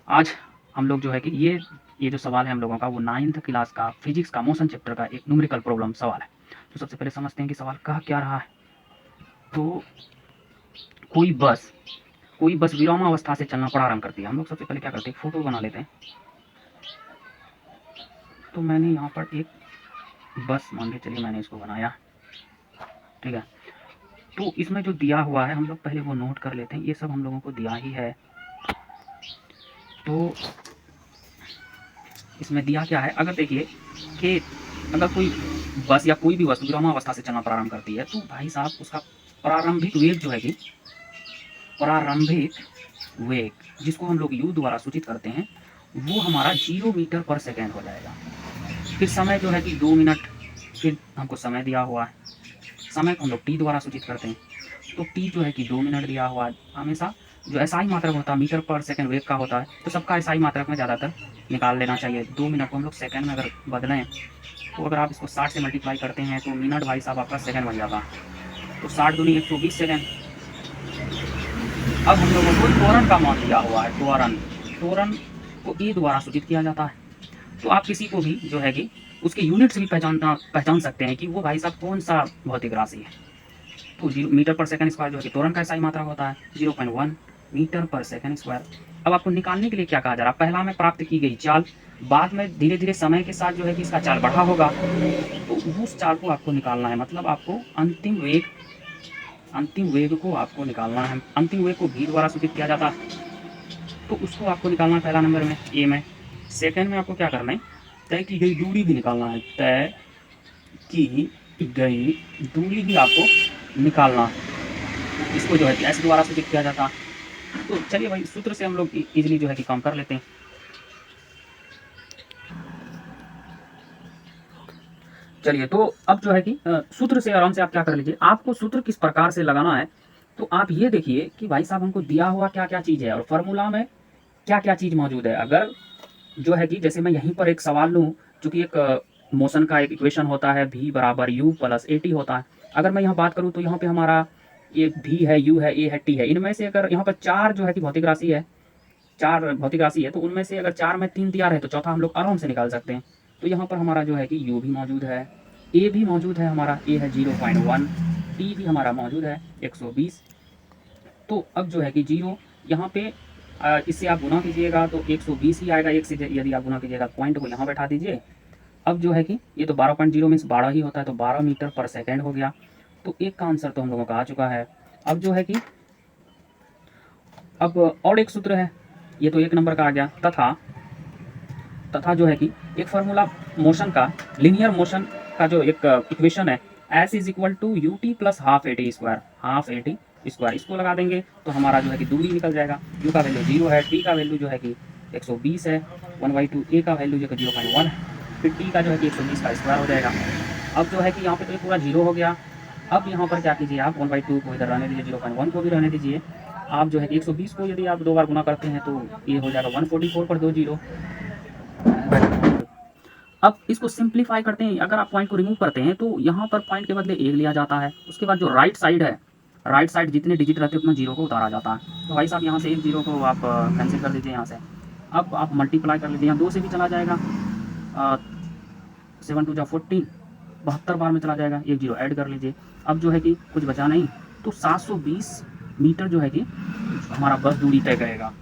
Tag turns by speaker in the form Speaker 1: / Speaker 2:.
Speaker 1: आज हम लोग जो है कि ये जो सवाल है हम लोगों का वो 9th क्लास का फिजिक्स का मोशन चैप्टर का एक न्यूमेरिकल प्रॉब्लम सवाल है। तो सबसे पहले समझते हैं कि सवाल कह क्या रहा है। तो कोई बस विरामावस्था से चलना प्रारंभ करती है। हम लोग सबसे पहले क्या करते हैं, फोटो बना लेते हैं। तो मैंने यहाँ पर एक बस मान के चलिए मैंने इसको बनाया, ठीक है। तो इसमें जो दिया हुआ है हम लोग पहले वो नोट कर लेते हैं। ये सब हम लोगों को दिया ही है। तो इसमें दिया क्या है, अगर देखिए कि अगर कोई बस या कोई भी वस्तु विरामावस्था से चलना प्रारंभ करती है तो भाई साहब उसका प्रारंभिक वेग जो है कि प्रारंभिक वेग जिसको हम लोग u द्वारा सूचित करते हैं वो हमारा 0 मीटर पर सेकेंड हो जाएगा। फिर समय जो है कि 2 मिनट, फिर हमको समय दिया हुआ है, समय को हम लोग t द्वारा सूचित करते हैं। तो t जो है कि 2 मिनट दिया हुआ है। हमेशा जो एसआई मात्रक होता है मीटर पर सेकंड वेग का होता है, तो सबका एसआई मात्रक में ज़्यादातर निकाल लेना चाहिए। 2 मिनट को हम लोग सेकंड में अगर बदलें तो अगर आप इसको 60 से मल्टीप्लाई करते हैं तो मिनट भाई साहब आपका सेकंड बन जाता। तो 60 दूनी 120 सेकंड। अब हम लोगों को त्वरण का मान दिया हुआ है। त्वरण को e द्वारा सूचित किया जाता है। तो आप किसी को भी जो है कि उसके यूनिट्स भी पहचान सकते हैं कि वो भाई साहब कौन सा भौतिक राशि है। तो 0 मीटर पर सेकंड स्क्वायर जो है कि त्वरण का एसआई मात्रा होता है 0.1 मीटर पर सेकंड स्क्वायर। अब आपको निकालने के लिए क्या कहा जा रहा है, पहला में प्राप्त की गई चाल, बाद में धीरे धीरे समय के साथ जो है कि इसका चाल बढ़ा होगा, तो उस चाल को आपको निकालना है। मतलब आपको अंतिम वेग को आपको निकालना है। अंतिम वेग को v द्वारा सूचित किया जाता है, तो उसको आपको निकालना है पहला नंबर में ए में। सेकंड में आपको क्या करना है, तय की गई दूरी भी निकालना है। तय की गई दूरी भी आपको निकालना है। इसको जो है कि एस द्वारा सूचित किया जाता है। तो चलिए भाई सूत्र से हम लोग इजीली जो है कि काम कर लेते हैं। चलिए तो अब जो है कि सूत्र से आराम से आप क्या कर लीजिए, आपको सूत्र किस प्रकार से लगाना है। तो आप ये देखिए कि भाई साहब हमको दिया हुआ क्या क्या चीज़ है और फॉर्मूला में क्या क्या चीज़ मौजूद है। अगर जो है कि जैसे मैं यहीं पर एक सवाल लूँ, चूंकि एक मोशन का एक इक्वेशन होता है v बराबर u प्लस at होता है। अगर मैं यहाँ बात करूँ तो यहाँ पे हमारा ये v है, u है, a है, t है। इनमें से अगर यहाँ पर चार जो है कि भौतिक राशि है, चार भौतिक राशि है, तो उनमें से अगर चार में तीन तैयार है तो चौथा हम लोग आराम से निकाल सकते हैं। तो यहाँ पर हमारा जो है कि u भी मौजूद है, a भी मौजूद है, हमारा a है 0.1, t भी हमारा मौजूद है 120। तो अब जो है कि 0 यहाँ पे इससे आप गुना कीजिएगा तो 120 ही आएगा। एक से यदि आप गुना कीजिएगा पॉइंट को यहाँ बैठा दीजिए। अब जो है कि ये तो 12.0 मीन्स 12 ही होता है, तो 12 मीटर पर सेकेंड हो गया। तो एक का आंसर तो हम लोगों का आ चुका है। अब जो है कि अब और एक सूत्र है, ये तो एक नंबर का आ गया। तथा जो है कि एक फार्मूला मोशन का, लीनियर मोशन का जो एक इक्वेशन है, S is equal to U T plus half A T square, इसको लगा देंगे तो हमारा जो है कि दूरी निकल जाएगा। यू का वैल्यू 0 है, टी का वैल्यू जो है कि 120 है, 1/2 ए का वैल्यू जो है 0.1 है, फिर टी का जो है कि 120 का स्क्वायर हो जाएगा। अब जो है कि यहाँ पे तो ये पूरा 0 हो गया। अब यहाँ पर क्या कीजिए, आप 1/2 को इधर रहने दीजिए, 0.1 को भी रहने दीजिए। आप जो है कि 120 को यदि आप 2 बार गुना करते हैं तो ये हो जाएगा 144 पर 2 0। अब इसको सिंप्लीफाई करते हैं, अगर आप पॉइंट को रिमूव करते हैं तो यहाँ पर पॉइंट के बदले एक लिया जाता है। उसके बाद जो राइट साइड है, राइट साइड जितने डिजिट रहते हैं उतना 0 को उतारा जाता है। तो भाई साहब यहाँ से एक 0 को आप कैंसिल कर दीजिए यहाँ से। अब आप मल्टीप्लाई कर लीजिए, यहाँ 2 से भी चला जाएगा, 7 2 14, 72 बार में चला जाएगा, एक 0 ऐड कर लीजिए। अब जो है कि कुछ बचा नहीं, तो 720 मीटर जो है कि हमारा बस दूरी तय करेगा।